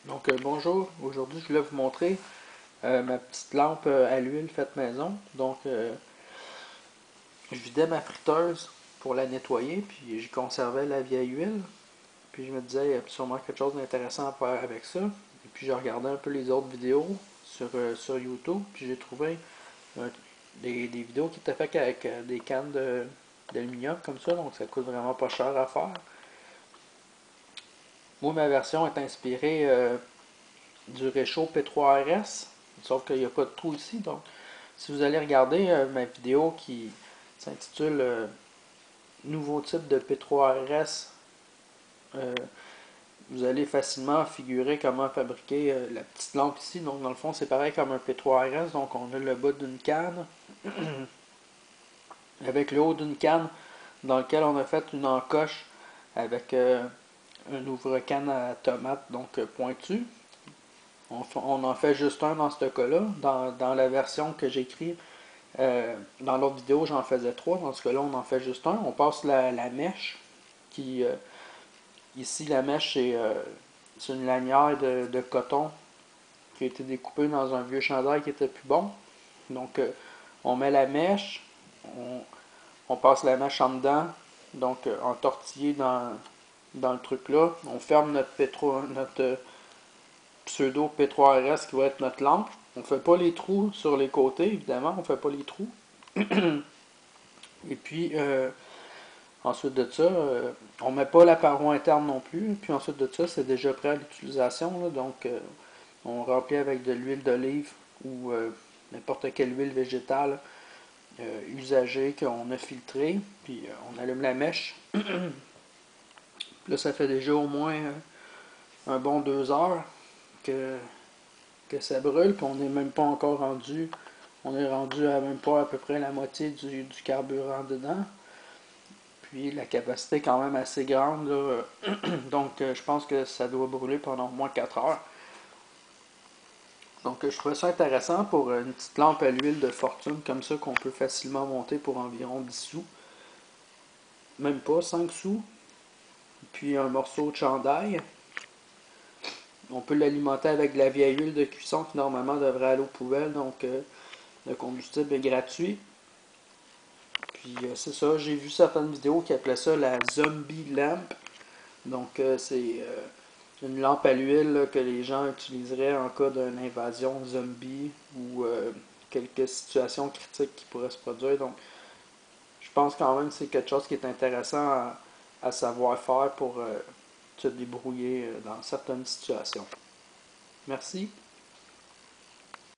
Bonjour, aujourd'hui je voulais vous montrer ma petite lampe à l'huile faite maison. Je vidais ma friteuse pour la nettoyer, puis j'y conservais la vieille huile. Puis je me disais, il y a sûrement quelque chose d'intéressant à faire avec ça. Et puis j'ai regardé un peu les autres vidéos sur YouTube, puis j'ai trouvé euh, des vidéos qui étaient faites avec des cannes d'aluminium comme ça, donc ça coûte vraiment pas cher à faire. Moi, ma version est inspirée du réchaud P3RS, sauf qu'il n'y a pas de trou ici. Donc, si vous allez regarder ma vidéo qui s'intitule Nouveau type de P3RS, euh, vous allez facilement figurer comment fabriquer la petite lampe ici. Donc, dans le fond, c'est pareil comme un P3RS. Donc, on a le bas d'une canne avec le haut d'une canne dans lequel on a fait une encoche avec un ouvre-canne à tomate, donc pointu. On en fait juste un dans ce cas-là. Dans la version que j'écris, dans l'autre vidéo, j'en faisais trois. Dans ce cas-là, on en fait juste un. On passe la mèche. Qui, ici, la mèche, c'est une lanière de coton qui a été découpée dans un vieux chandail qui était plus bon. Donc, on met la mèche, on passe la mèche en dedans, donc en tortillé dans le truc là. On ferme notre pseudo P3RS qui va être notre lampe. On ne fait pas les trous sur les côtés, évidemment, on ne fait pas les trous. Et puis, ensuite de ça, on ne met pas la paroi interne non plus. Puis ensuite de ça, c'est déjà prêt à l'utilisation. Donc, on remplit avec de l'huile d'olive ou n'importe quelle huile végétale usagée qu'on a filtrée. Puis on allume la mèche. Là, ça fait déjà au moins un bon 2 heures que ça brûle, puis on n'est même pas encore rendu. On est rendu à même pas à peu près la moitié du carburant dedans. Puis la capacité est quand même assez grande, là. Donc je pense que ça doit brûler pendant au moins 4 heures. Donc je trouvais ça intéressant pour une petite lampe à l'huile de fortune comme ça qu'on peut facilement monter pour environ 10 sous. Même pas 5 sous. Puis un morceau de chandail. On peut l'alimenter avec de la vieille huile de cuisson qui normalement devrait aller aux poubelles. Donc le combustible est gratuit. Puis c'est ça, j'ai vu certaines vidéos qui appelaient ça la zombie lamp. Donc c'est une lampe à l'huile là, que les gens utiliseraient en cas d'une invasion zombie ou quelques situations critiques qui pourraient se produire. Donc je pense quand même que c'est quelque chose qui est intéressant à savoir faire pour se débrouiller dans certaines situations. Merci.